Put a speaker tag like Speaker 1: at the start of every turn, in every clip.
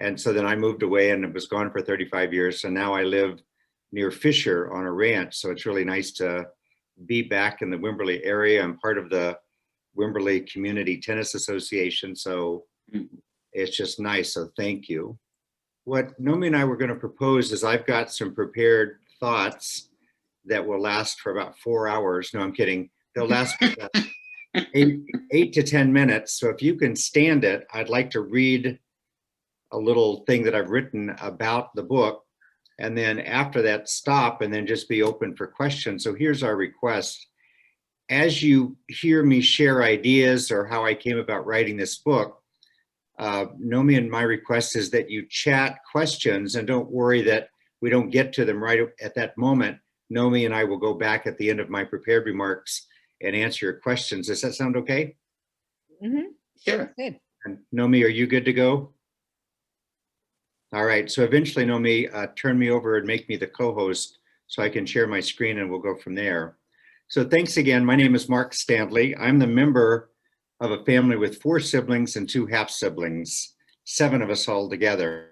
Speaker 1: And so then I moved away and was gone for 35 years. So now I live near Fisher on a ranch. So it's really nice to be back in the Wimberley area. I'm part of the Wimberley Community Tennis Association. So it's just nice. So thank you. What Nomi and I were going to propose is I've got some prepared thoughts that will last for about 4 hours. No, I'm kidding. They'll last eight to 10 minutes. So if you can stand it, I'd like to read a little thing that I've written about the book. And then after that, stop and then just be open for questions. So here's our request. As you hear me share ideas or how I came about writing this book, Nomi and my request is that you chat questions, and don't worry that we don't get to them right at that moment. Nomi and I will go back at the end of my prepared remarks and answer your questions. Does that sound okay?
Speaker 2: Mm-hmm.
Speaker 3: Sure.
Speaker 2: Good.
Speaker 1: And Nomi, are you good to go? All right, so eventually, Nomi, turn me over and make me the co-host so I can share my screen and we'll go from there. So thanks again. My name is Mark Stanley. I'm the member of a family with 4 siblings and 2 half-siblings, 7 of us all together.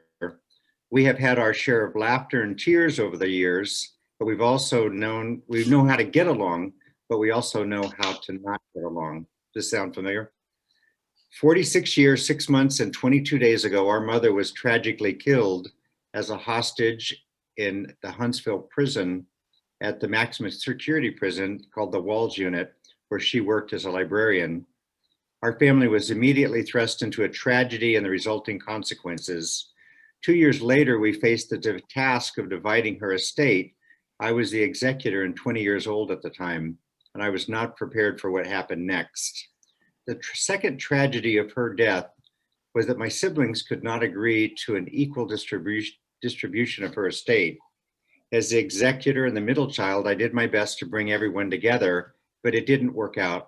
Speaker 1: We have had our share of laughter and tears over the years, but we know how to get along, but we also know how to not get along. Does this sound familiar? 46 years, 6 months, and 22 days ago, our mother was tragically killed as a hostage in the Huntsville prison at the maximum security prison called the Walls Unit, where she worked as a librarian. Our family was immediately thrust into a tragedy and the resulting consequences. 2 years later, we faced the task of dividing her estate. I was the executor and 20 years old at the time, and I was not prepared for what happened next. The second tragedy of her death was that my siblings could not agree to an equal distribution of her estate. As the executor and the middle child, I did my best to bring everyone together, but it didn't work out.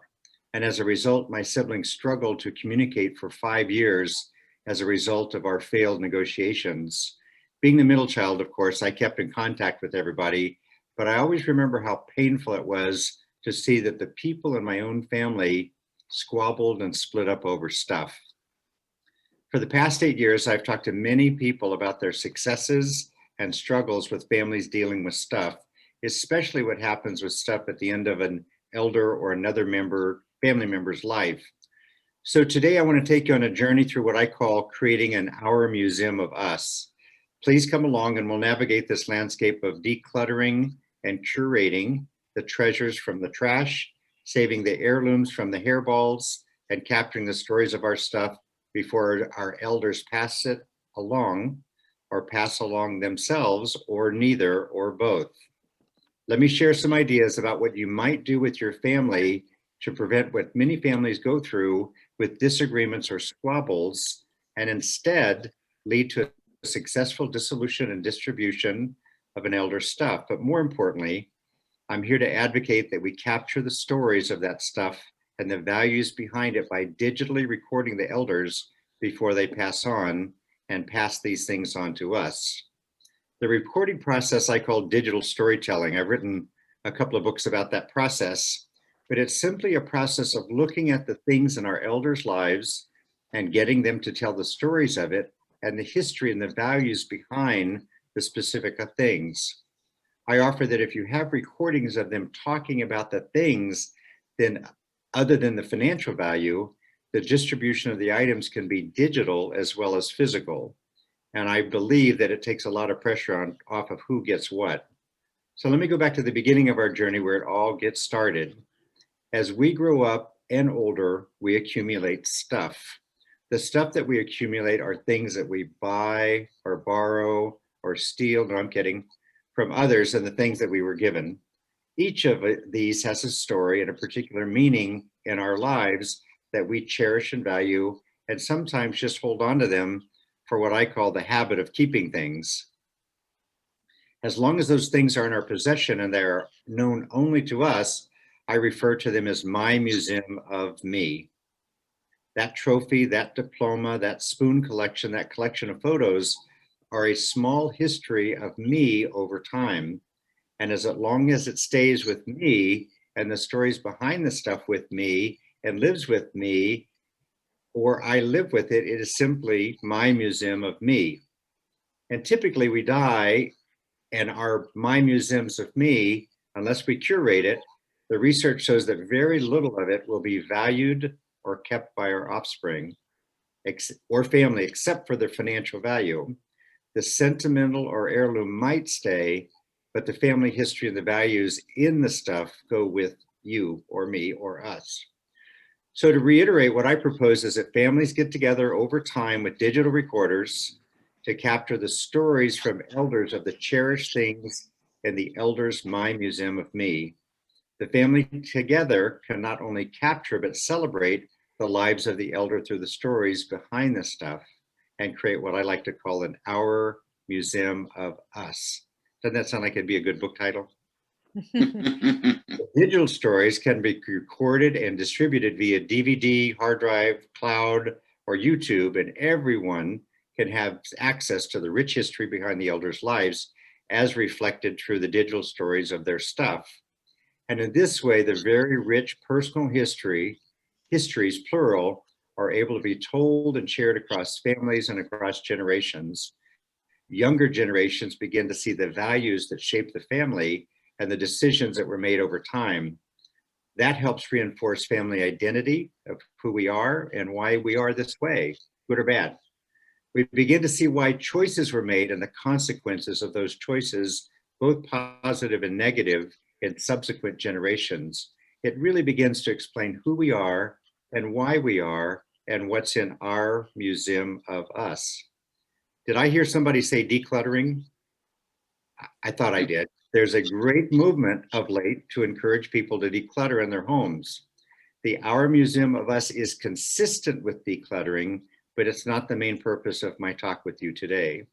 Speaker 1: And as a result, my siblings struggled to communicate for 5 years as a result of our failed negotiations. Being the middle child, of course, I kept in contact with everybody, but I always remember how painful it was to see that the people in my own family squabbled and split up over stuff. For the past 8 years, I've talked to many people about their successes and struggles with families dealing with stuff, especially what happens with stuff at the end of an elder or another family member's life. So today I want to take you on a journey through what I call creating an Our Museum of Us. Please come along and we'll navigate this landscape of decluttering and curating the treasures from the trash, saving the heirlooms from the hairballs, and capturing the stories of our stuff before our elders pass it along or pass along themselves, or neither or both. Let me share some ideas about what you might do with your family to prevent what many families go through with disagreements or squabbles, and instead lead to a successful dissolution and distribution of an elder's stuff. But more importantly, I'm here to advocate that we capture the stories of that stuff and the values behind it by digitally recording the elders before they pass on and pass these things on to us. The recording process I call digital storytelling. I've written a couple of books about that process, but it's simply a process of looking at the things in our elders' lives and getting them to tell the stories of it and the history and the values behind the specific things. I offer that if you have recordings of them talking about the things, then other than the financial value, the distribution of the items can be digital as well as physical. And I believe that it takes a lot of pressure off of who gets what. So let me go back to the beginning of our journey where it all gets started. As we grow up and older, we accumulate stuff. The stuff that we accumulate are things that we buy or borrow or steal, no, I'm kidding, from others and the things that we were given. Each of these has a story and a particular meaning in our lives that we cherish and value, and sometimes just hold on to them for what I call the habit of keeping things. As long as those things are in our possession and they're known only to us, I refer to them as my museum of me. That trophy, that diploma, that spoon collection, that collection of photos are a small history of me over time. And as long as it stays with me and the stories behind the stuff with me and lives with me, or I live with it. It is simply my museum of me. And typically we die and our my museums of me, unless we curate it, the research shows that very little of it will be valued or kept by our offspring or family, except for their financial value. The sentimental or heirloom might stay, but the family history and the values in the stuff go with you or me or us. So to reiterate, what I propose is that families get together over time with digital recorders to capture the stories from elders of the cherished things in the elders' My Museum of Me. The family together can not only capture but celebrate the lives of the elder through the stories behind the stuff and create what I like to call an Our Museum of Us. Doesn't that sound like it'd be a good book title? Digital stories can be recorded and distributed via DVD, hard drive, cloud, or YouTube, and everyone can have access to the rich history behind the elders' lives as reflected through the digital stories of their stuff. And in this way, the very rich personal histories, plural, are able to be told and shared across families and across generations. Younger generations begin to see the values that shape the family and the decisions that were made over time. That helps reinforce family identity of who we are and why we are this way, good or bad. We begin to see why choices were made and the consequences of those choices, both positive and negative, in subsequent generations. It really begins to explain who we are and why we are and what's in our museum of us. Did I hear somebody say decluttering? I thought I did. There's a great movement of late to encourage people to declutter in their homes. The Our Museum of Us is consistent with decluttering, but it's not the main purpose of my talk with you today.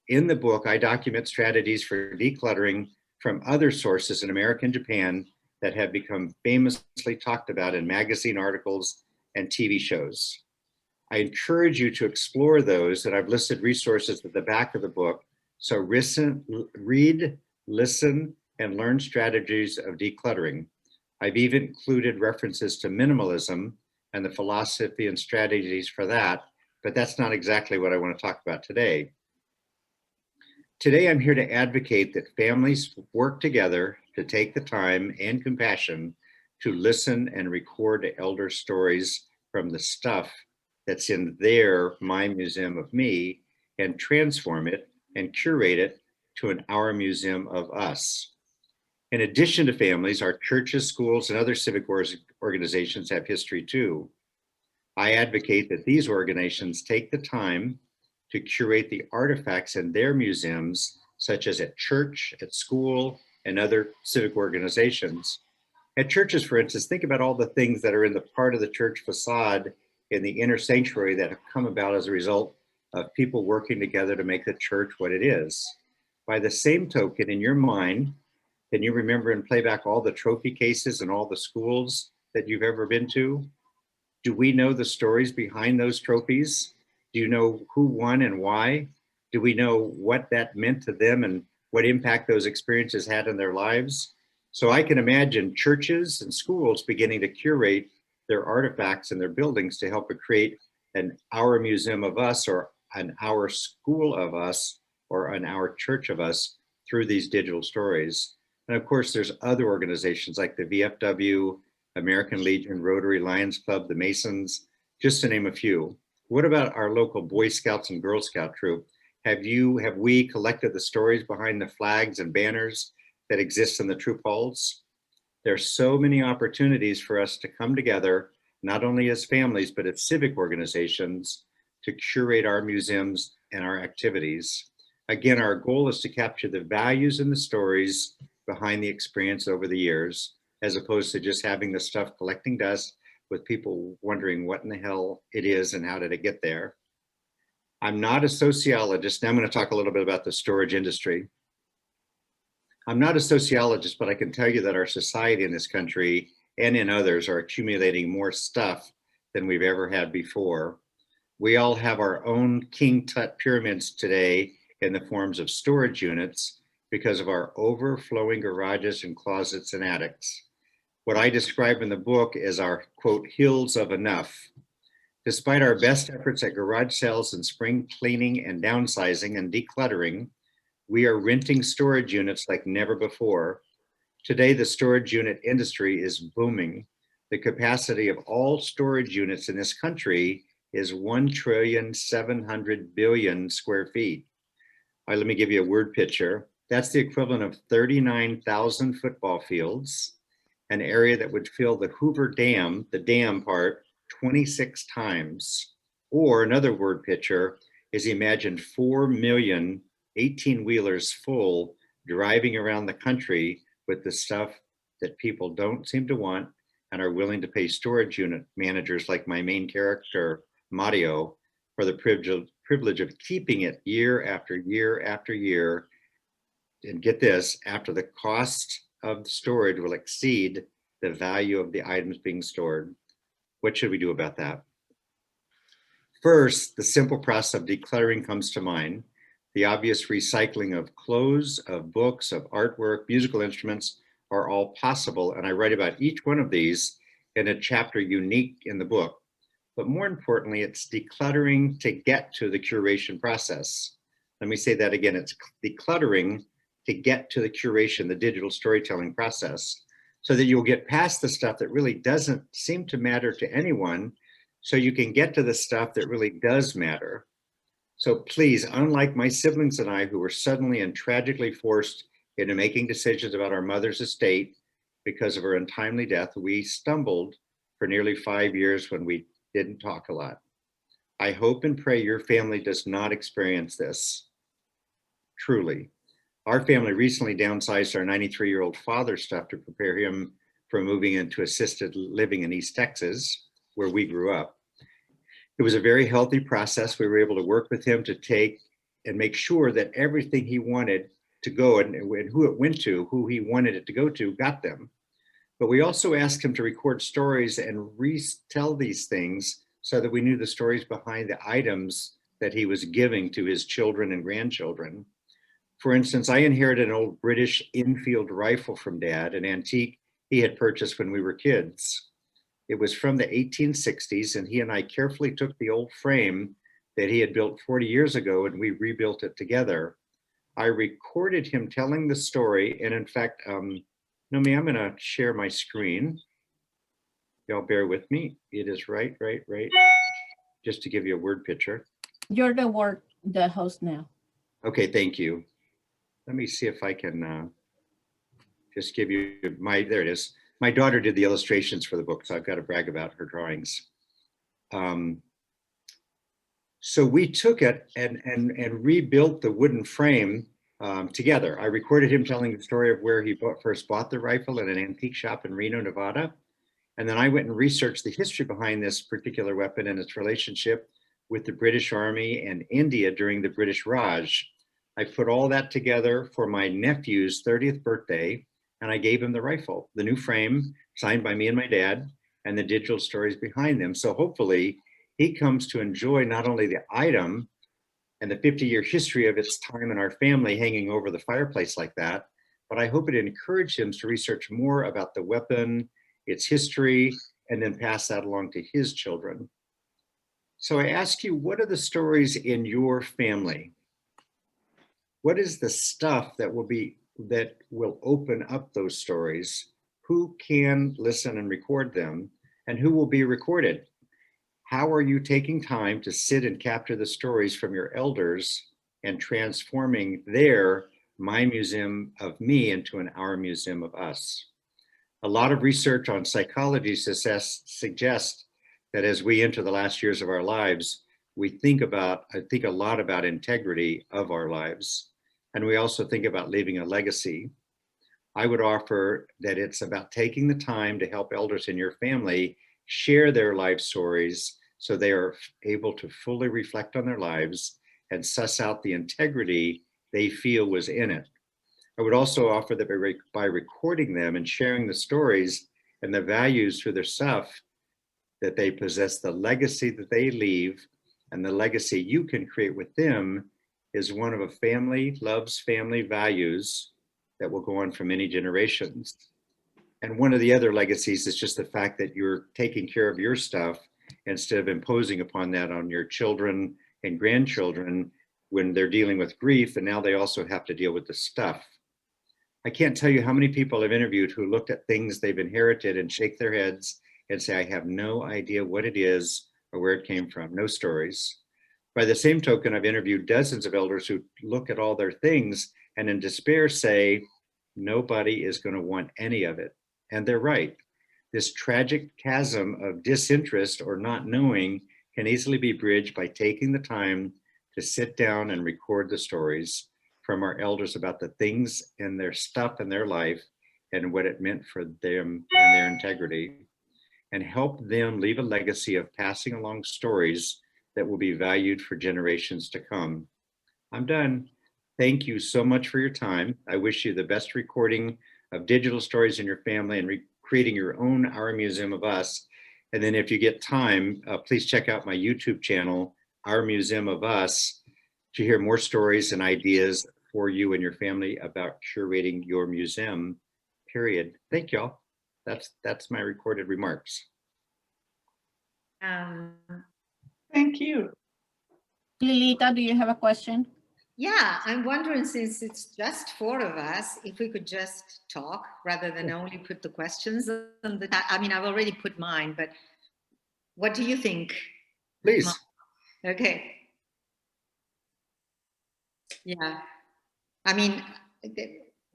Speaker 1: In the book, I document strategies for decluttering from other sources in America and Japan that have become famously talked about in magazine articles and TV shows. I encourage you to explore those, and I've listed resources at the back of the book. So read, listen, and learn strategies of decluttering. I've even included references to minimalism and the philosophy and strategies for that, but that's not exactly what I want to talk about today. Today, I'm here to advocate that families work together to take the time and compassion to listen and record elder stories from the stuff that's in their My Museum of Me and transform it and curate it to an Our Museum of Us. In addition to families, our churches, schools, and other civic organizations have history too. I advocate that these organizations take the time to curate the artifacts in their museums, such as at church, at school, and other civic organizations. At churches, for instance, think about all the things that are in the part of the church facade in the inner sanctuary that have come about as a result of people working together to make the church what it is. By the same token, in your mind, can you remember and play back all the trophy cases and all the schools that you've ever been to? Do we know the stories behind those trophies? Do you know who won and why? Do we know what that meant to them and what impact those experiences had in their lives? So I can imagine churches and schools beginning to curate their artifacts and their buildings to help create an Our Museum of Us or an Our School of Us or an Our Church of Us through these digital stories. And of course, there's other organizations like the VFW, American Legion, Rotary, Lions Club, the Masons, just to name a few. What about our local Boy Scouts and Girl Scout troop? Have we collected the stories behind the flags and banners that exist in the troop halls? There's so many opportunities for us to come together, not only as families, but as civic organizations to curate our museums and our activities. Again, our goal is to capture the values and the stories behind the experience over the years, as opposed to just having the stuff collecting dust with people wondering what in the hell it is and how did it get there. I'm not a sociologist. Now I'm going to talk a little bit about the storage industry. I'm not a sociologist, but I can tell you that our society in this country and in others are accumulating more stuff than we've ever had before. We all have our own king tut pyramids today in the forms of storage units because of our overflowing garages and closets and attics. What I describe in the book is our, quote, hills of enough. Despite our best efforts at garage sales and spring cleaning and downsizing and decluttering, we are renting storage units like never before. Today, the storage unit industry is booming. The capacity of all storage units in this country is 1,700,000,000,000 square feet. All right, let me give you a word picture. That's the equivalent of 39,000 football fields, an area that would fill the Hoover Dam, the dam part, 26 times. Or another word picture is imagine 4 million 18-wheelers full driving around the country with the stuff that people don't seem to want and are willing to pay storage unit managers like my main character, Mario, for the privilege of keeping it year after year after year. And get this, after the cost of the storage will exceed the value of the items being stored. What should we do about that? First, the simple process of decluttering comes to mind. The obvious recycling of clothes, of books, of artwork, musical instruments are all possible. And I write about each one of these in a chapter unique in the book. But more importantly, it's decluttering to get to the curation process. Let me say that again. It's decluttering to get to the curation, the digital storytelling process, so that you'll get past the stuff that really doesn't seem to matter to anyone, so you can get to the stuff that really does matter. So please, unlike my siblings and I, who were suddenly and tragically forced into making decisions about our mother's estate because of her untimely death, we stumbled for nearly 5 years when we didn't talk a lot. I hope and pray your family does not experience this. Truly. Our family recently downsized our 93-year-old father's stuff to prepare him for moving into assisted living in East Texas, where we grew up. It was a very healthy process. We were able to work with him to take and make sure that everything he wanted to go and who it went to, who he wanted it to go to, got them. But we also asked him to record stories and retell these things so that we knew the stories behind the items that he was giving to his children and grandchildren. For instance, I inherited an old British Enfield rifle from Dad, an antique he had purchased when we were kids. It was from the 1860s, and he and I carefully took the old frame that he had built 40 years ago, and we rebuilt it together. I recorded him telling the story, and in fact, Nomi, I'm gonna share my screen. Y'all bear with me. It is right. Just to give you a word picture.
Speaker 2: You're the host now.
Speaker 1: Okay, thank you. Let me see if I can just give you there it is. My daughter did the illustrations for the book, so I've got to brag about her drawings. So we took it and rebuilt the wooden frame together. I recorded him telling the story of where he first bought the rifle at an antique shop in Reno, Nevada. And then I went and researched the history behind this particular weapon and its relationship with the British Army and India during the British Raj. I put all that together for my nephew's 30th birthday, and I gave him the rifle, the new frame signed by me and my dad, and the digital stories behind them. So hopefully he comes to enjoy not only the item and the 50-year history of its time in our family hanging over the fireplace like that, but I hope it encouraged him to research more about the weapon, its history, and then pass that along to his children. So I ask you, what are the stories in your family? What is the stuff that will open up those stories? Who can listen and record them, and who will be recorded? How are you taking time to sit and capture the stories from your elders and transforming my museum of me into an our museum of us? A lot of research on psychology suggests that as we enter the last years of our lives, I think a lot about integrity of our lives. And we also think about leaving a legacy. I would offer that it's about taking the time to help elders in your family share their life stories so they are able to fully reflect on their lives and suss out the integrity they feel was in it. I would also offer that by recording them and sharing the stories and the values through their stuff, that they possess the legacy that they leave, and the legacy you can create with them is one of a family loves family values that will go on for many generations. And one of the other legacies is just the fact that you're taking care of your stuff instead of imposing upon that on your children and grandchildren when they're dealing with grief, and now they also have to deal with the stuff. I can't tell you how many people I've interviewed who looked at things they've inherited and shake their heads and say, I have no idea what it is or where it came from, no stories. By the same token, I've interviewed dozens of elders who look at all their things and in despair say, nobody is going to want any of it. And they're right. This tragic chasm of disinterest or not knowing can easily be bridged by taking the time to sit down and record the stories from our elders about the things and their stuff in their life and what it meant for them and their integrity, and help them leave a legacy of passing along stories that will be valued for generations to come. I'm done. Thank you so much for your time. I wish you the best recording of digital stories in your family and creating your own Our Museum of Us. And then if you get time, please check out my YouTube channel, Our Museum of Us, to hear more stories and ideas for you and your family about curating your museum, period. Thank y'all. That's my recorded remarks.
Speaker 3: Thank you.
Speaker 2: Lilita, do you have a question?
Speaker 4: Yeah, I'm wondering, since it's just four of us, if we could just talk rather than only put the questions on the. I mean, I've already put mine, but what do you think?
Speaker 1: Please.
Speaker 4: Okay. Yeah. I mean,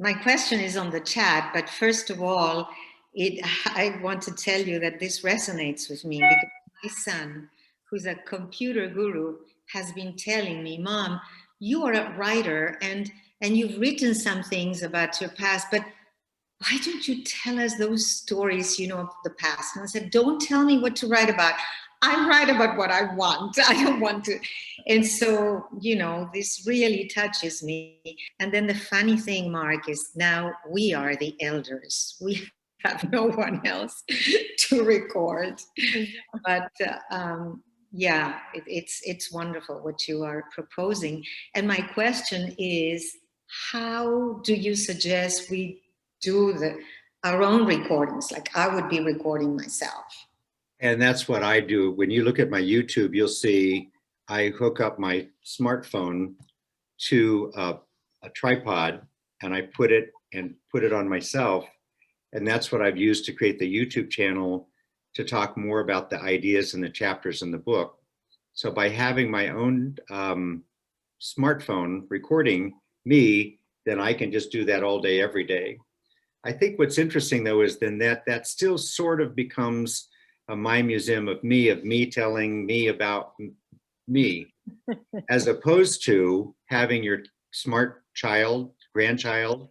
Speaker 4: my question is on the chat, but first of all, I want to tell you that this resonates with me because my son, who's a computer guru, has been telling me, Mom, you are a writer and you've written some things about your past, but why don't you tell us those stories, you know, of the past? And I said, don't tell me what to write about. I write about what I want. I don't want to. And so, you know, this really touches me. And then the funny thing, Mark, is now we are the elders. We have no one else to record. But yeah, it's wonderful what you are proposing. And my question is, how do you suggest we do our own recordings? Like I would be recording myself.
Speaker 1: And that's what I do. When you look at my YouTube, you'll see I hook up my smartphone to a tripod and I put it on myself. And that's what I've used to create the YouTube channel to talk more about the ideas and the chapters in the book. So by having my own smartphone recording me, then I can just do that all day, every day. I think what's interesting though is then that still sort of becomes my museum of me telling me about me, as opposed to having your smart grandchild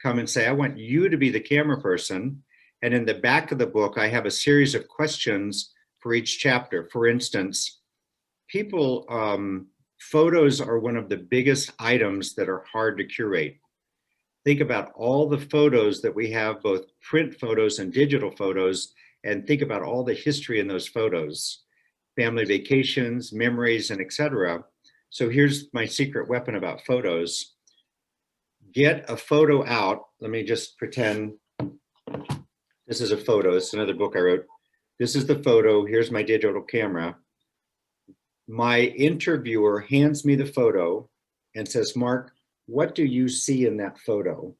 Speaker 1: come and say, I want you to be the camera person. And in the back of the book, I have a series of questions for each chapter. For instance, photos are one of the biggest items that are hard to curate. Think about all the photos that we have, both print photos and digital photos, and think about all the history in those photos, family vacations, memories, and etc. So here's my secret weapon about photos. Get a photo out. Let me just pretend this is a photo. It's another book I wrote. This is the photo. Here's my digital camera. My interviewer hands me the photo and says, Mark, what do you see in that photo?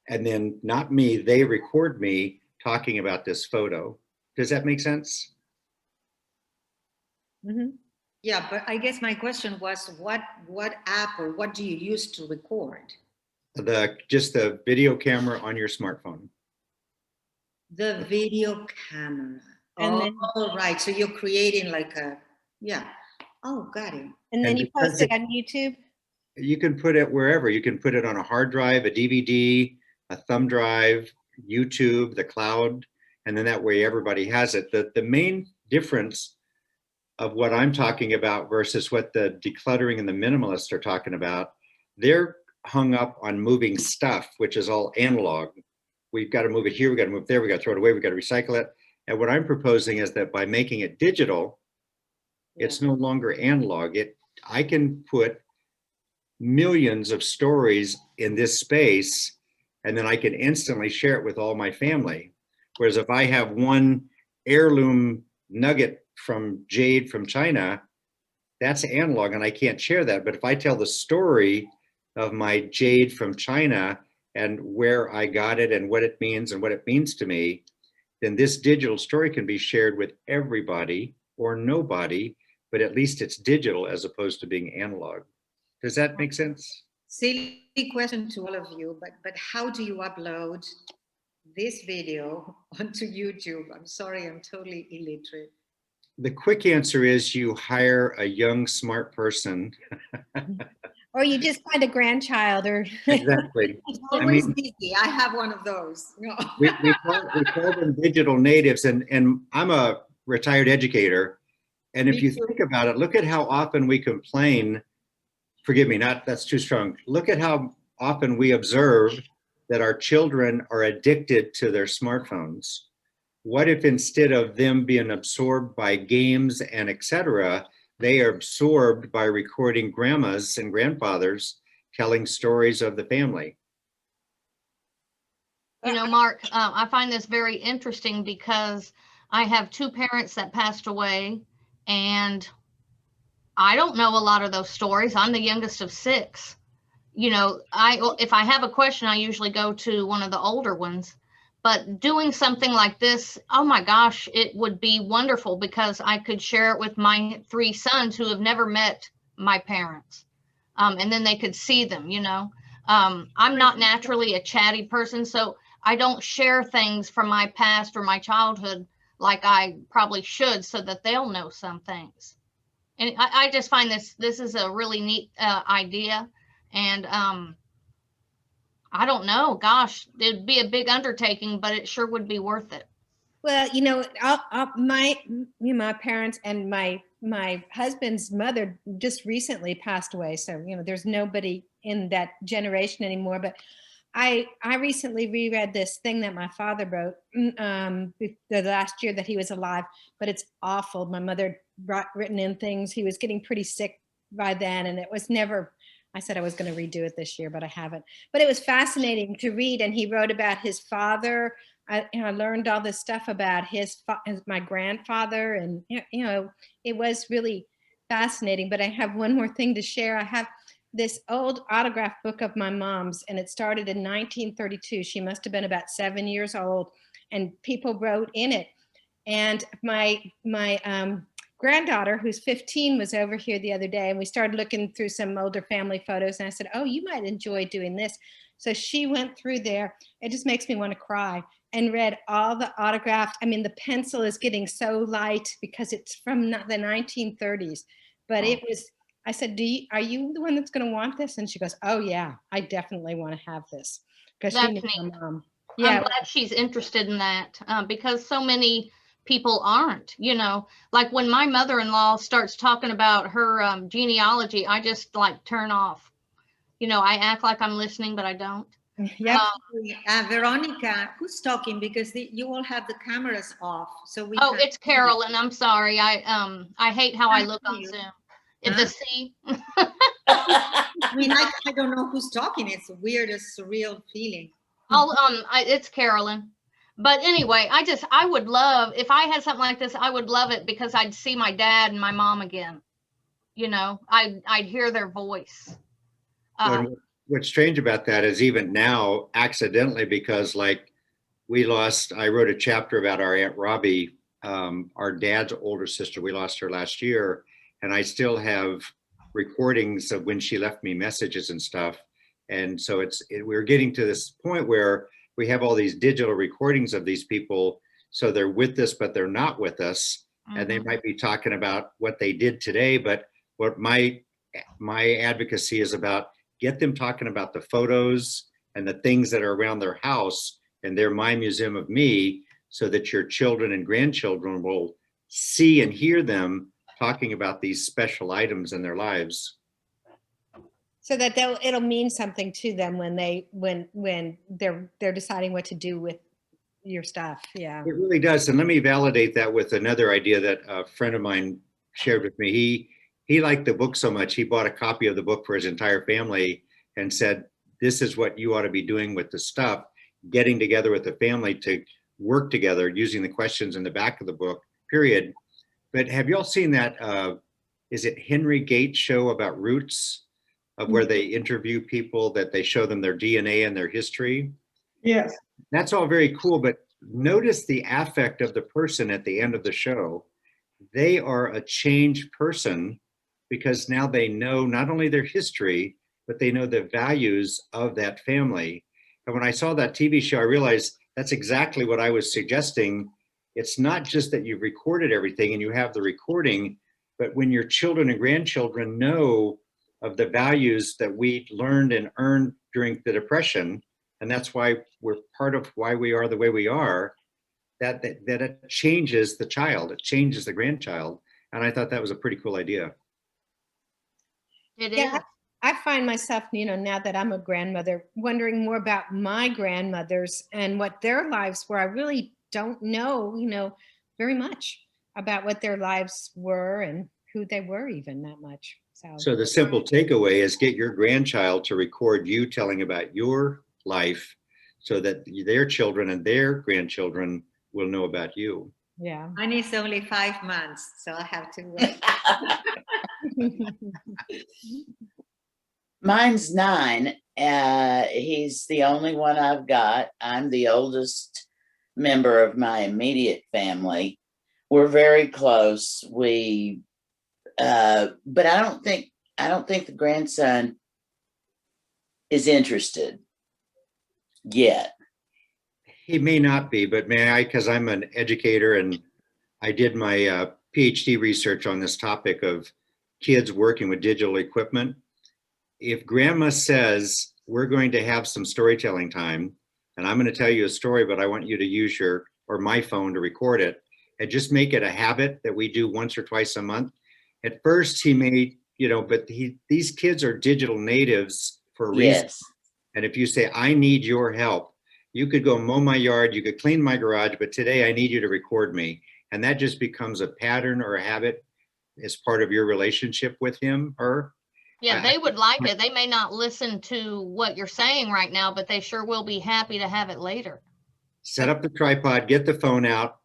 Speaker 1: And then not me, they record me talking about this photo. Does that make sense?
Speaker 4: Mm-hmm. Yeah, but I guess my question was, what app or what do you use to record?
Speaker 1: Just the video camera on your smartphone.
Speaker 4: The video camera.
Speaker 3: And then,
Speaker 4: oh, right. So you're creating like a, yeah. Oh, got it.
Speaker 3: and then
Speaker 1: And
Speaker 3: you post it on YouTube?
Speaker 1: You can put it wherever. You can put it on a hard drive, a DVD, a thumb drive, YouTube, the cloud, and then that way everybody has it. The main difference of what I'm talking about versus what the decluttering and the minimalists are talking about, they're hung up on moving stuff, which is all analog. We've got to move it here, we've got to move there, we've got to throw it away, we've got to recycle it. And what I'm proposing is that by making it digital, it's no longer analog. I can put millions of stories in this space, and then I can instantly share it with all my family. Whereas if I have one heirloom nugget from jade from China, that's analog and I can't share that. But if I tell the story of my jade from China and where I got it and what it means to me, then this digital story can be shared with everybody or nobody, but at least it's digital as opposed to being analog. Does that make sense?
Speaker 4: Silly question to all of you, but how do you upload this video onto YouTube? I'm sorry, I'm totally illiterate.
Speaker 1: The quick answer is you hire a young, smart person.
Speaker 3: Or you just find a grandchild or.
Speaker 1: Exactly.
Speaker 4: It's
Speaker 1: I
Speaker 4: always
Speaker 1: mean,
Speaker 4: busy. I have one of those. No.
Speaker 1: we call them digital natives, and I'm a retired educator. And if
Speaker 4: Me
Speaker 1: you
Speaker 4: too.
Speaker 1: think about it, look at how often we complain. Forgive me, that's too strong. Look at how often we observe that our children are addicted to their smartphones. What if instead of them being absorbed by games and etc., they are absorbed by recording grandmas and grandfathers telling stories of the family?
Speaker 5: You know, Mark, I find this very interesting because I have two parents that passed away, and I don't know a lot of those stories. I'm the youngest of six. You know, if I have a question, I usually go to one of the older ones. But doing something like this, oh my gosh, it would be wonderful because I could share it with my three sons who have never met my parents. And then they could see them, you know. I'm not naturally a chatty person, so I don't share things from my past or my childhood like I probably should, so that they'll know some things. And I just find this is a really neat idea. And I don't know, gosh, it'd be a big undertaking, but it sure would be worth it.
Speaker 3: Well, my parents and my husband's mother just recently passed away. So, there's nobody in that generation anymore. But I recently reread this thing that my father wrote the last year that he was alive, but it's awful. My mother written in things. He was getting pretty sick by then, and it was never. I said I was going to redo it this year, but I haven't. But it was fascinating to read, and he wrote about his father. I learned all this stuff about my grandfather, and it was really fascinating. But I have one more thing to share. I have this old autograph book of my mom's, and it started in 1932. She must have been about 7 years old, and people wrote in it. And my granddaughter, who's 15, was over here the other day, and we started looking through some older family photos, and I said, oh, you might enjoy doing this. So she went through there. It just makes me want to cry, and read all the autographed. I mean, the pencil is getting so light because it's from the 1930s, but it was, I said, are you the one that's going to want this? And she goes, oh yeah, I definitely want to have this, because she knew my mom. Yeah,
Speaker 5: I'm glad she's interested in that because so many people aren't, like when my mother-in-law starts talking about her genealogy, I just like turn off. I act like I'm listening, but I don't.
Speaker 3: Yep.
Speaker 4: Veronica, who's talking? Because you all have the cameras off, so we.
Speaker 5: Oh, it's Carolyn. I'm sorry. I hate how I look on Zoom. It's a C.
Speaker 4: I mean, I don't know who's talking. It's a weird, a surreal feeling.
Speaker 5: It's Carolyn. But anyway, I would love, if I had something like this, I would love it because I'd see my dad and my mom again. I'd hear their voice.
Speaker 1: What's strange about that is even now, accidentally, because I wrote a chapter about our Aunt Robbie, our dad's older sister. We lost her last year, and I still have recordings of when she left me messages and stuff. And so we're getting to this point where we have all these digital recordings of these people. So they're with us, but they're not with us. Mm-hmm. And they might be talking about what they did today. But what my advocacy is about, get them talking about the photos and the things that are around their house and their My Museum of Me, so that your children and grandchildren will see and hear them talking about these special items in their lives.
Speaker 3: So that it'll mean something to them when they're deciding what to do with your stuff. Yeah,
Speaker 1: it really does. And let me validate that with another idea that a friend of mine shared with me. He liked the book so much, he bought a copy of the book for his entire family and said, this is what you ought to be doing with the stuff, getting together with the family to work together using the questions in the back of the book, period. But have you all seen that, is it Henry Gates show about Roots, of where they interview people, that they show them their DNA and their history?
Speaker 6: Yes.
Speaker 1: That's all very cool, but notice the affect of the person at the end of the show. They are a changed person because now they know not only their history, but they know the values of that family. And when I saw that TV show, I realized that's exactly what I was suggesting. It's not just that you've recorded everything and you have the recording, but when your children and grandchildren know of the values that we learned and earned during the Depression, and that's why we're part of why we are the way we are, that it changes the child, it changes the grandchild. And I thought that was a pretty cool idea.
Speaker 5: It
Speaker 3: Yeah,
Speaker 5: is.
Speaker 3: I find myself, now that I'm a grandmother, wondering more about my grandmothers and what their lives were. I really don't know, very much about what their lives were and who they were even that much.
Speaker 1: So the simple takeaway is get your grandchild to record you telling about your life so that their children and their grandchildren will know about you.
Speaker 3: Yeah.
Speaker 4: Mine is only 5 months, so I have to.
Speaker 7: Mine's 9. He's the only one I've got. I'm the oldest member of my immediate family. We're very close. But I don't think the grandson is interested yet.
Speaker 1: He may not be, but may I, because I'm an educator and I did my PhD research on this topic of kids working with digital equipment. If grandma says, we're going to have some storytelling time, and I'm going to tell you a story, but I want you to use my phone to record it, and just make it a habit that we do once or twice a month. At first he may, but these kids are digital natives for a reason.
Speaker 7: Yes.
Speaker 1: And if you say, I need your help, you could go mow my yard, you could clean my garage, but today I need you to record me. And that just becomes a pattern or a habit as part of your relationship with him, her.
Speaker 5: Yeah, they would like it. They may not listen to what you're saying right now, but they sure will be happy to have it later.
Speaker 1: Set up the tripod, get the phone out.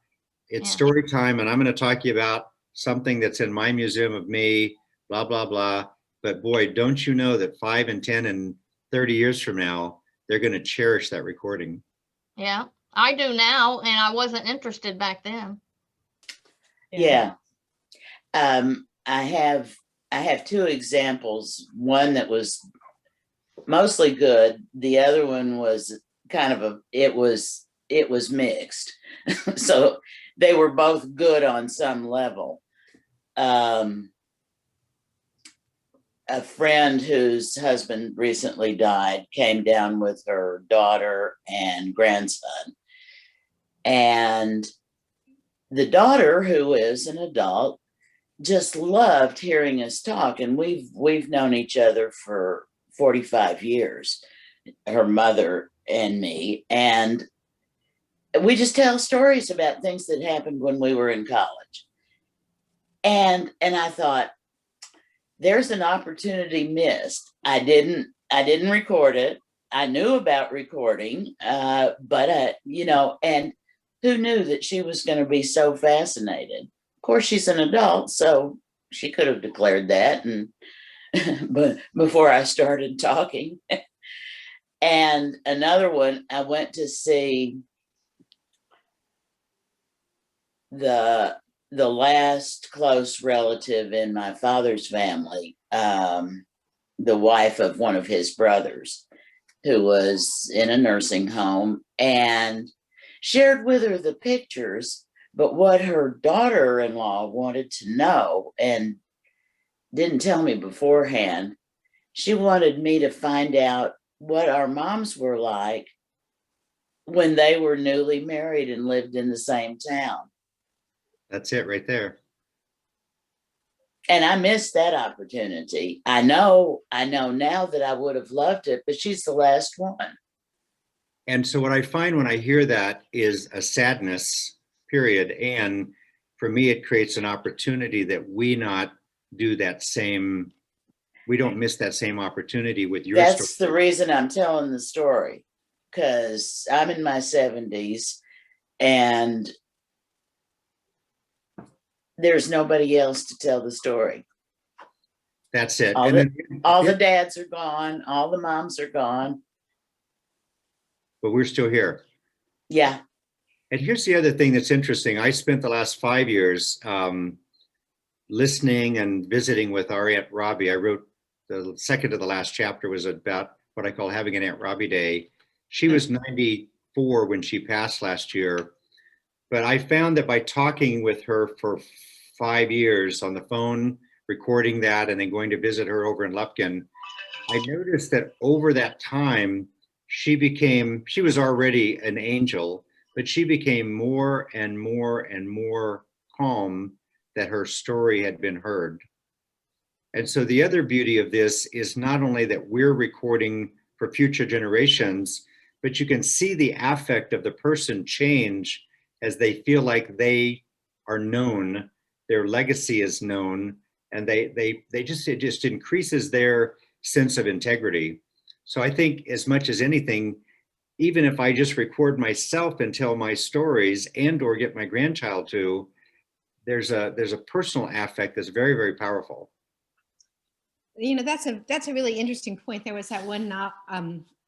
Speaker 1: It's
Speaker 5: Yeah.
Speaker 1: story time, and I'm going to talk to you about something that's in my museum of me, blah, blah, blah. But boy, don't you know that 5 and 10 and 30 years from now, they're going to cherish that recording.
Speaker 5: Yeah, I do now, and I wasn't interested back then.
Speaker 7: Yeah. I have 2 examples. One that was mostly good. The other one was kind of it was mixed. So they were both good on some level. A friend whose husband recently died came down with her daughter and grandson. And the daughter, who is an adult, just loved hearing us talk. And we've known each other for 45 years, her mother and me. And we just tell stories about things that happened when we were in college. And I thought, there's an opportunity missed. I didn't record it. I knew about recording, but and who knew that she was going to be so fascinated? Of course, she's an adult, so she could have declared that, but before I started talking. And another one, I went to see the last close relative in my father's family, the wife of one of his brothers, who was in a nursing home, and shared with her the pictures, but what her daughter-in-law wanted to know and didn't tell me beforehand, she wanted me to find out what our moms were like when they were newly married and lived in the same town.
Speaker 1: That's it right there.
Speaker 7: And I missed that opportunity. I know now that I would have loved it, but she's the last one.
Speaker 1: And so what I find when I hear that is a sadness, period. And for me, it creates an opportunity that we not do that same, we don't miss that same opportunity with your story.
Speaker 7: That's the reason I'm telling the story, because I'm in my 70s and there's nobody else to tell the story.
Speaker 1: That's it.
Speaker 7: All
Speaker 1: And
Speaker 7: the,
Speaker 1: then,
Speaker 7: all the dads are gone, all the moms are gone.
Speaker 1: but we're still here.
Speaker 7: Yeah.
Speaker 1: And here's the other thing that's interesting. I spent the last 5 years listening and visiting with our Aunt Robbie. I wrote the second to the last chapter was about what I call having an Aunt Robbie Day. She was 94 when she passed last year. But I found that by talking with her for 5 years on the phone, recording that, and then going to visit her over in Lupkin, I noticed that over that time, she was already an angel, but she became more and more and more calm that her story had been heard. And so the other beauty of this is not only that we're recording for future generations, but you can see the affect of the person change as they feel like they are known, their legacy is known, and it just increases their sense of integrity. So I think as much as anything, even if I just record myself and tell my stories and or get my grandchild to, there's a personal affect that's very, very powerful.
Speaker 3: You know, that's a really interesting point. There was that one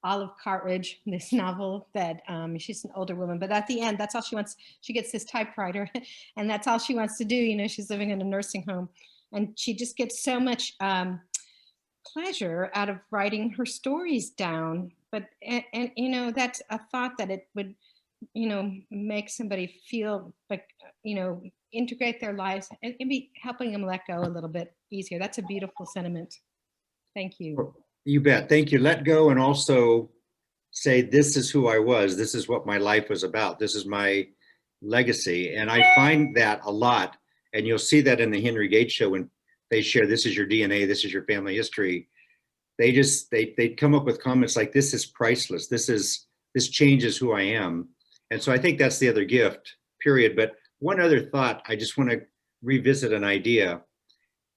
Speaker 3: Olive Cartridge, this novel that she's an older woman, but at the end, that's all she wants. She gets this typewriter and that's all she wants to do. You know, she's living in a nursing home and she just gets so much pleasure out of writing her stories down. But, and you know, that's a thought that it would, you know, make somebody feel like, you know, integrate their lives and be helping them let go a little bit easier. That's a beautiful sentiment. Thank you.
Speaker 1: You bet. Thank you. Let go and also say, this is who I was. This is what my life was about. This is my legacy. And I find that a lot. And you'll see that in the Henry Gates show when they share, this is your DNA, this is your family history. They come up with comments like, this is priceless. This changes who I am. And so I think that's the other gift, period. But one other thought, I just want to revisit an idea.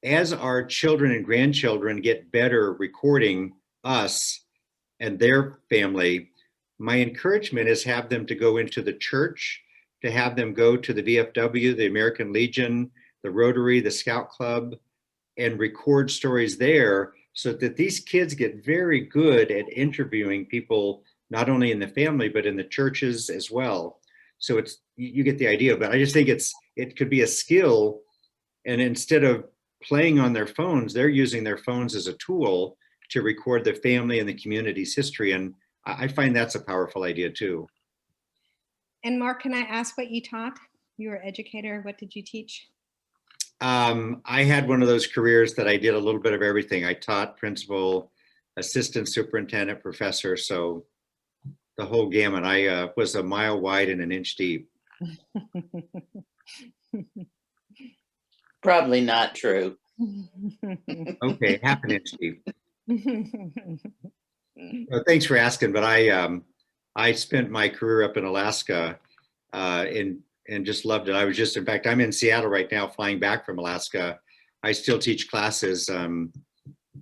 Speaker 1: As our children and grandchildren get better recording us and their family, my encouragement is have them to go into the church, to have them go to the VFW, the American Legion, the Rotary, the Scout Club, and record stories there so that these kids get very good at interviewing people, not only in the family, but in the churches as well. So you get the idea, but I just think it could be a skill. And instead of playing on their phones, they're using their phones as a tool to record their family and the community's history. And I find that's a powerful idea too.
Speaker 3: And Mark, can I ask what you taught? You were an educator. What did you teach?
Speaker 1: I had one of those careers that I did a little bit of everything. I taught, principal, assistant superintendent, professor. So the whole gamut. I was a mile wide and an inch deep.
Speaker 7: Probably not true.
Speaker 1: Okay, half an inch deep. Well, thanks for asking, but I spent my career up in Alaska and just loved it. In fact, I'm in Seattle right now, flying back from Alaska. I still teach classes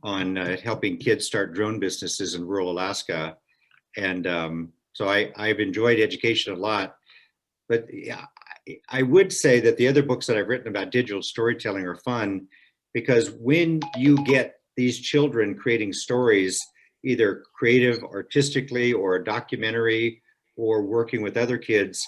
Speaker 1: on helping kids start drone businesses in rural Alaska. And so I've enjoyed education a lot. But yeah, I would say that the other books that I've written about digital storytelling are fun because when you get these children creating stories, either creative, artistically, or a documentary, or working with other kids,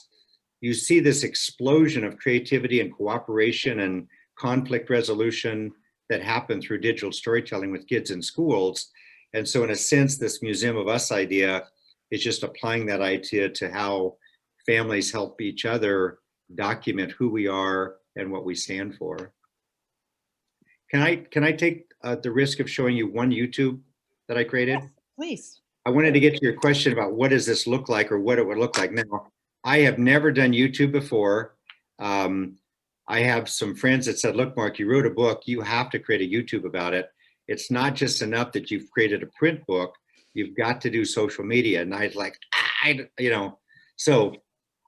Speaker 1: you see this explosion of creativity and cooperation and conflict resolution that happen through digital storytelling with kids in schools. And so in a sense, this Museum of Us idea is just applying that idea to how families help each other document who we are and what we stand for. Can I take the risk of showing you one YouTube that I created?
Speaker 3: Yes, please.
Speaker 1: I wanted to get to your question about what does this look like or what it would look like now. I have never done YouTube before. I have some friends that said, look, Mark, you wrote a book, you have to create a YouTube about it. It's not just enough that you've created a print book, you've got to do social media. And I was like, so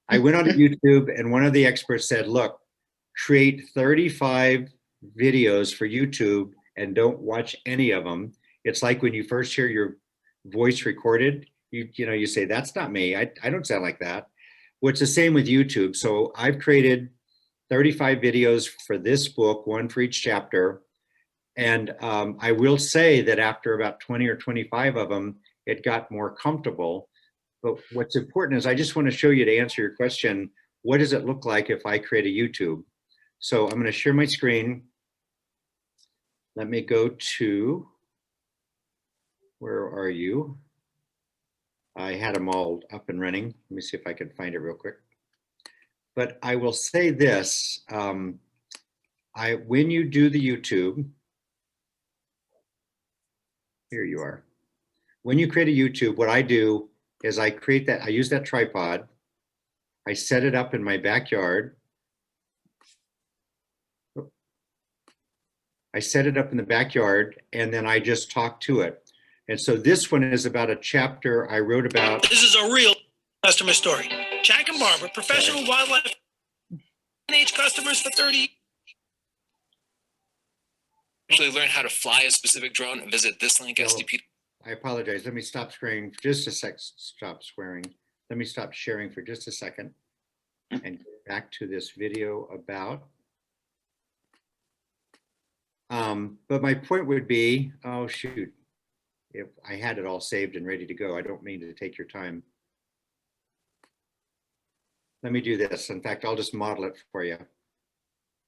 Speaker 1: I went on to YouTube and one of the experts said, look, create 35 videos for YouTube and don't watch any of them. It's like when you first hear your voice recorded, you say, that's not me. I don't sound like that. Well, it's the same with YouTube. So I've created 35 videos for this book, one for each chapter. And I will say that after about 20 or 25 of them, it got more comfortable. But what's important is I just want to show you, to answer your question, what does it look like if I create a YouTube? So I'm going to share my screen. Let me go to, where are you? I had them all up and running. Let me see if I can find it real quick. But I will say this, when you do the YouTube, here you are. When you create a YouTube, what I do is I use that tripod, I set it up in my backyard. I set it up in the backyard, and then I just talk to it. And so this one is about a chapter I wrote about.
Speaker 6: This is a real customer story. Jack and Barbara, professional wildlife age customers for 30.
Speaker 8: Actually learn how to fly a specific drone, visit this link, SDP.
Speaker 1: I apologize. Let me stop swearing for just a sec. Stop swearing. Let me stop sharing for just a second and get back to this video about. But my point would be, oh shoot, if I had it all saved and ready to go, I don't mean to take your time. Let me do this. In fact, I'll just model it for you.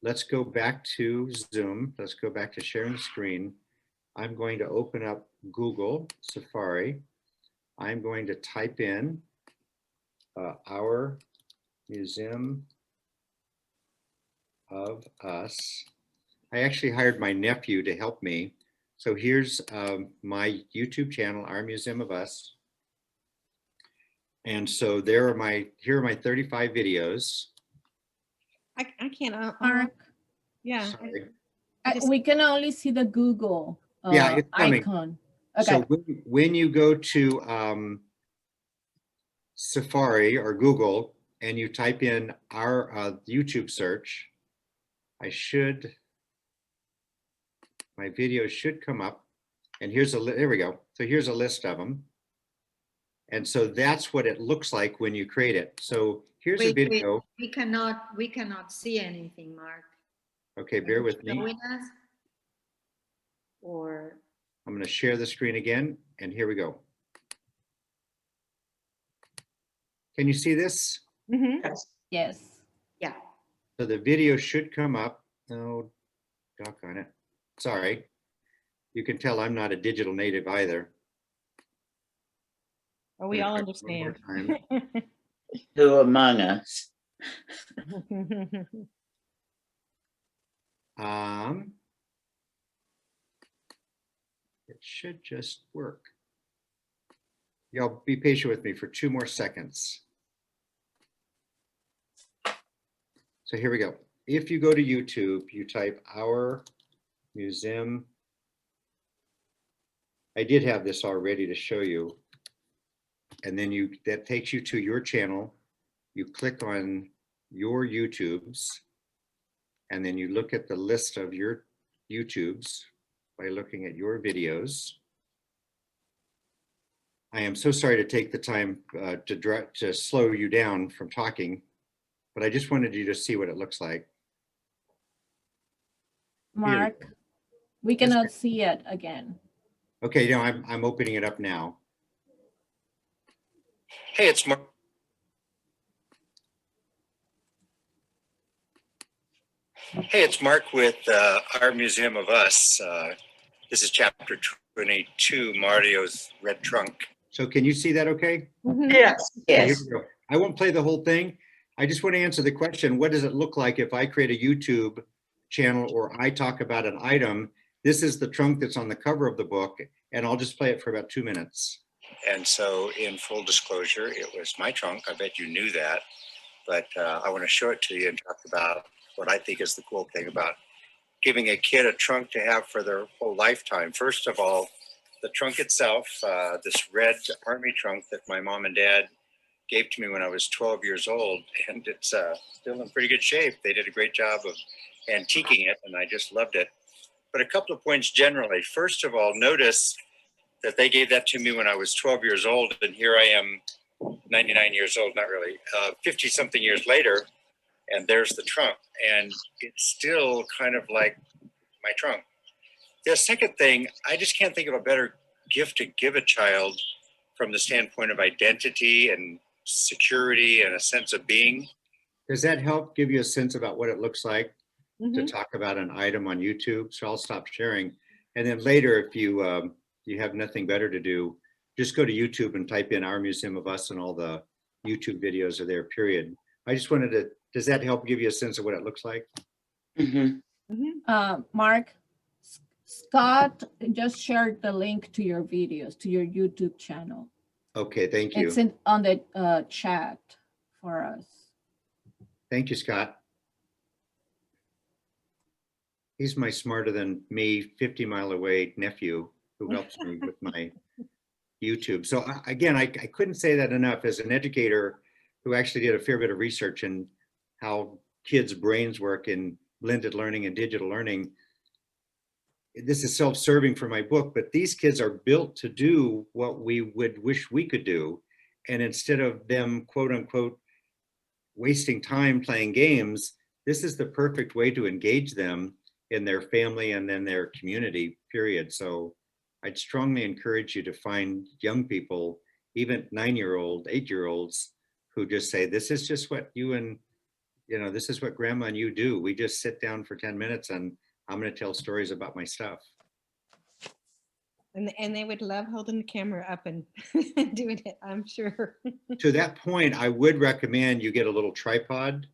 Speaker 1: Let's go back to Zoom. Let's go back to sharing the screen. I'm going to open up Google Safari. I'm going to type in Our Museum of Us. I actually hired my nephew to help me. So here's my YouTube channel, Our Museum of Us. And so here are my 35 videos.
Speaker 3: I can't.
Speaker 2: Mark,
Speaker 3: Yeah.
Speaker 1: Sorry.
Speaker 2: we can only see the Google
Speaker 1: Yeah, it's coming.
Speaker 2: icon. Okay.
Speaker 1: So when you go to Safari or Google and you type in our YouTube search, my videos should come up. And there we go. So here's a list of them. And so that's what it looks like when you create it. So here's a video.
Speaker 4: We cannot see anything, Mark.
Speaker 1: Okay, bear with me.
Speaker 4: Showing us? Or
Speaker 1: I'm going to share the screen again, and here we go. Can you see this?
Speaker 3: Mm-hmm.
Speaker 2: Yes.
Speaker 4: yeah.
Speaker 1: So the video should come up. Oh, doggone it. Sorry. You can tell I'm not a digital native either.
Speaker 3: Oh, we all
Speaker 1: One more
Speaker 3: understand.
Speaker 1: time.
Speaker 7: Who among us?
Speaker 1: It should just work. Y'all be patient with me for 2 more seconds. So here we go. If you go to YouTube, you type Our Museum. I did have this all ready to show you. And then that takes you to your channel. You click on your YouTubes, and then you look at the list of your YouTubes by looking at your videos. I am so sorry to take the time to slow you down from talking, but I just wanted you to see what it looks like.
Speaker 2: Mark, we cannot see it again.
Speaker 1: Okay, no, I'm opening it up now.
Speaker 6: Hey, it's Mark. Hey, it's Mark with Our Museum of Us. This is chapter 22, Mario's Red Trunk.
Speaker 1: So can you see that okay?
Speaker 7: Yes.
Speaker 1: Okay, here we go. I won't play the whole thing. I just want to answer the question, what does it look like if I create a YouTube channel or I talk about an item? This is the trunk that's on the cover of the book, and I'll just play it for about 2 minutes.
Speaker 6: And so in full disclosure, it was my trunk. I bet you knew that. But I want to show it to you and talk about what I think is the cool thing about giving a kid a trunk to have for their whole lifetime. First of all, the trunk itself, this red army trunk that my mom and dad gave to me when I was 12 years old, and it's still in pretty good shape. They did a great job of antiquing it, and I just loved it. But a couple of points generally. First of all, notice that they gave that to me when I was 12 years old, and here I am, 99 years old, not really, 50-something years later, and there's the trunk, and it's still kind of like my trunk. The second thing, I just can't think of a better gift to give a child from the standpoint of identity and security and a sense of being.
Speaker 1: Does that help give you a sense about what it looks like to
Speaker 3: Mhm.
Speaker 1: talk about an item on YouTube? So I'll stop sharing. And then later, if you have nothing better to do, just go to YouTube and type in Our Museum of Us, and all the YouTube videos are there, period. I just wanted to, does that help give you a sense of what it looks like?
Speaker 7: Mhm.
Speaker 2: Mark, Scott just shared the link to your videos, to your YouTube channel.
Speaker 1: Okay, thank you.
Speaker 2: It's on the chat for us.
Speaker 1: Thank you, Scott. He's my smarter than me, 50-mile away nephew who helps me with my YouTube. So again, I couldn't say that enough. As an educator who actually did a fair bit of research in how kids' brains work in blended learning and digital learning, this is self-serving for my book, but these kids are built to do what we would wish we could do. And instead of them, quote unquote, wasting time playing games, this is the perfect way to engage them in their family and then their community, period. So I'd strongly encourage you to find young people, even 9-year-old, 8-year-olds, who just say, this is just what you and, this is what grandma and you do. We just sit down for 10 minutes and I'm going to tell stories about my stuff.
Speaker 3: And they would love holding the camera up and doing it, I'm sure.
Speaker 1: To that point, I would recommend you get a little tripod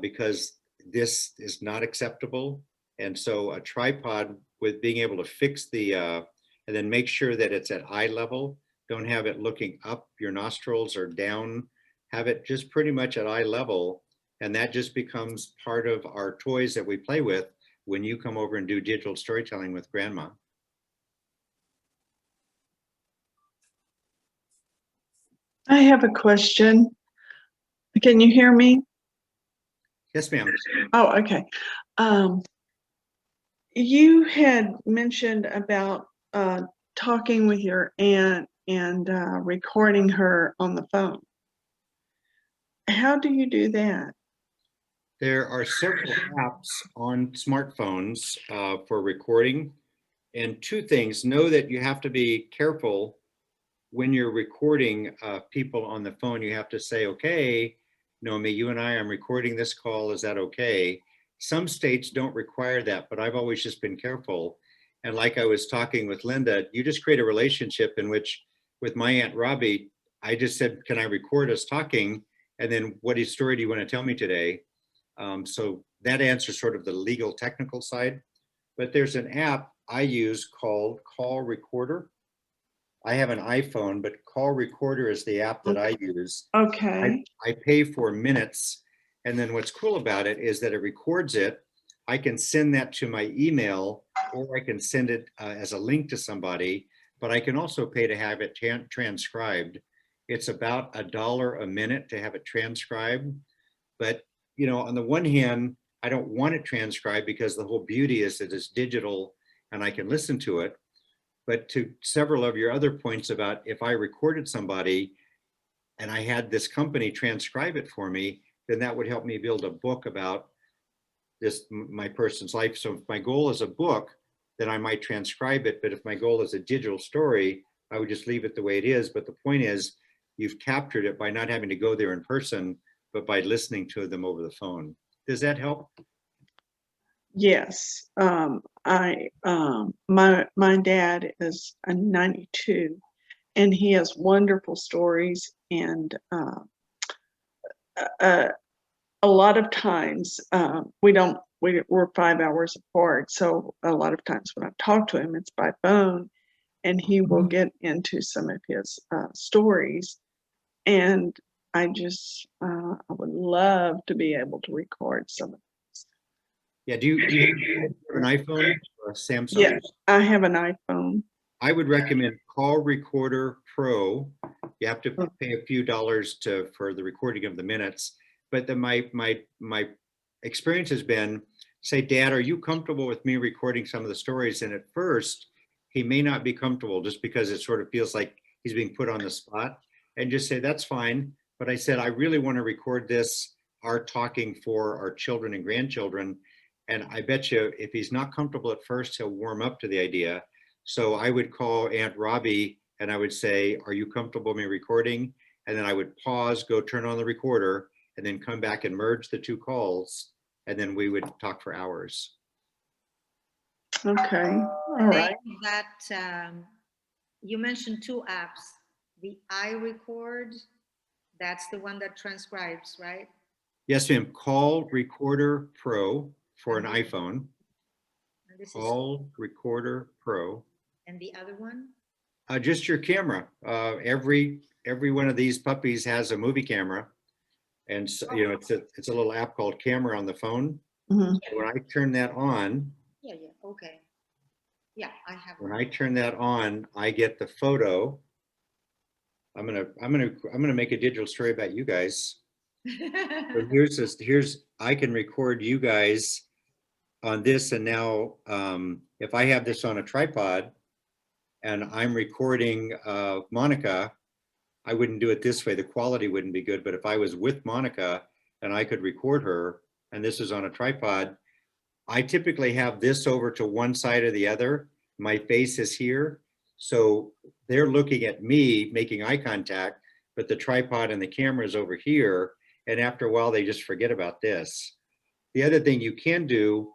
Speaker 1: because this is not acceptable. And so a tripod with being able to fix the, and then make sure that it's at eye level. Don't have it looking up your nostrils or down. Have it just pretty much at eye level. And that just becomes part of our toys that we play with when you come over and do digital storytelling with grandma.
Speaker 9: I have a question. Can you hear me?
Speaker 1: Yes, ma'am.
Speaker 9: Oh, okay. You had mentioned about talking with your aunt and recording her on the phone. How do you do that?
Speaker 1: There are several apps on smartphones for recording. And two things, know that you have to be careful when you're recording people on the phone. You have to say, okay, Naomi, you and I'm recording this call, is that okay? Some states don't require that, but I've always just been careful. And like I was talking with Linda, you just create a relationship in which, with my Aunt Robbie, I just said, can I record us talking? And then what story do you want to tell me today? So that answers sort of the legal technical side. But there's an app I use called Call Recorder. I have an iPhone, but Call Recorder is the app that I use.
Speaker 9: Okay.
Speaker 1: I pay for minutes. And then what's cool about it is that it records it. I can send that to my email, or I can send it as a link to somebody, but I can also pay to have it transcribed. It's about $1 a minute to have it transcribed. But, on the one hand, I don't want it transcribed because the whole beauty is that it's digital and I can listen to it. But to several of your other points about if I recorded somebody and I had this company transcribe it for me, then that would help me build a book about my person's life. So if my goal is a book, then I might transcribe it. But if my goal is a digital story, I would just leave it the way it is. But the point is, you've captured it by not having to go there in person, but by listening to them over the phone. Does that help?
Speaker 9: Yes. My dad is a 92 and he has wonderful stories, and a lot of times we're 5 hours apart, so a lot of times when I talk to him, it's by phone, and he will get into some of his stories, and I would love to be able to record some of these.
Speaker 1: Yeah, do you have an iPhone or a Samsung?
Speaker 9: Yeah, I have an iPhone.
Speaker 1: I would recommend Call Recorder Pro. You have to pay a few dollars for the recording of the minutes. But my experience has been, say, Dad, are you comfortable with me recording some of the stories? And at first, he may not be comfortable just because it sort of feels like he's being put on the spot. And just say, that's fine. But I said, I really want to record this. are talking for our children and grandchildren. And I bet you if he's not comfortable at first, he'll warm up to the idea. So I would call Aunt Robbie and I would say, are you comfortable me recording? And then I would pause, go turn on the recorder, and then come back and merge the two calls. And then we would talk for hours.
Speaker 9: Okay, all right.
Speaker 4: That you mentioned two apps. The iRecord, that's the one that transcribes, right?
Speaker 1: Yes, ma'am. Call Recorder Pro for an iPhone.
Speaker 4: And this is,
Speaker 1: Call Recorder Pro.
Speaker 4: and the other one?
Speaker 1: Just your camera. Every one of these puppies has a movie camera. And so, you know, it's a little app called Camera on the phone.
Speaker 9: Mhm.
Speaker 1: When I turn that on,
Speaker 4: Yeah, okay. Yeah, I have
Speaker 1: when
Speaker 4: one.
Speaker 1: I turn that on, I get the photo. I'm gonna make a digital story about you guys. So here's I can record you guys on this, and now if I have this on a tripod and I'm recording Monica, I wouldn't do it this way. The quality wouldn't be good. But if I was with Monica and I could record her, and this is on a tripod, I typically have this over to one side or the other. My face is here. So they're looking at me making eye contact, but the tripod and the camera is over here. And after a while, they just forget about this. The other thing you can do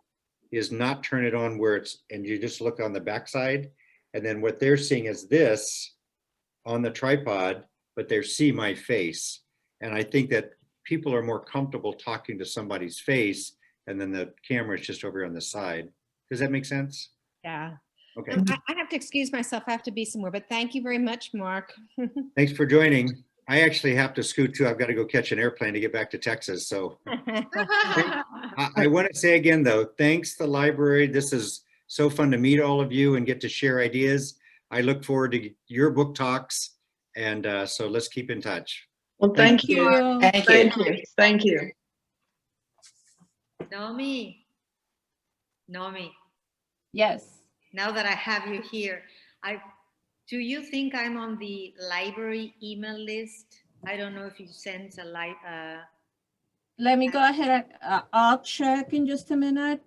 Speaker 1: is not turn it on where it's, and you just look on the backside. And then what they're seeing is this on the tripod, but they see my face. And I think that people are more comfortable talking to somebody's face, and then the camera is just over on the side. Does that make sense?
Speaker 3: Yeah.
Speaker 1: Okay.
Speaker 3: I have to excuse myself. I have to be somewhere, but thank you very much, Mark.
Speaker 1: Thanks for joining. I actually have to scoot too. I've got to go catch an airplane to get back to Texas. So I want to say again, though, thanks to the library. This is so fun to meet all of you and get to share ideas. I look forward to your book talks. And so let's keep in touch.
Speaker 9: Well, thank you.
Speaker 7: Thank you.
Speaker 9: Thank you. Thank you.
Speaker 4: Naomi,
Speaker 2: Yes.
Speaker 4: now that I have you here, do you think I'm on the library email list? I don't know if you sent a
Speaker 2: Let me go ahead. I'll check in just a minute.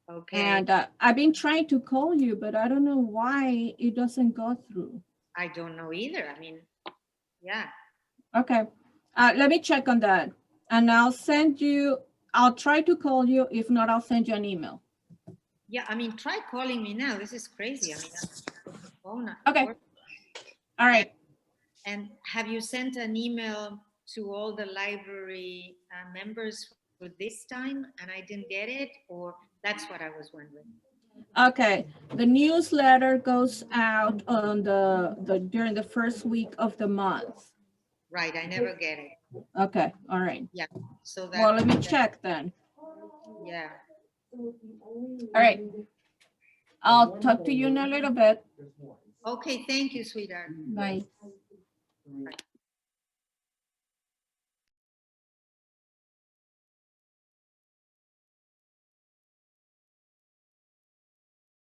Speaker 4: okay.
Speaker 2: And I've been trying to call you, but I don't know why it doesn't go through.
Speaker 4: I don't know either. I mean, yeah.
Speaker 2: Okay. Let me check on that. And I'll try to call you. If not, I'll send you an email.
Speaker 4: Yeah, I mean, try calling me now. This is crazy. I mean, the phone not
Speaker 2: Okay.
Speaker 4: working.
Speaker 2: All right.
Speaker 4: And have you sent an email to all the library members for this time and I didn't get it? Or that's what I was wondering.
Speaker 2: Okay. The newsletter goes out on during the first week of the month.
Speaker 4: Right, I never get it.
Speaker 2: Okay. All right.
Speaker 4: Yeah. So that.
Speaker 2: Well, let me check then.
Speaker 4: Yeah.
Speaker 2: All right. I'll talk to you in a little bit.
Speaker 4: Okay, thank you, sweetheart.
Speaker 2: Bye.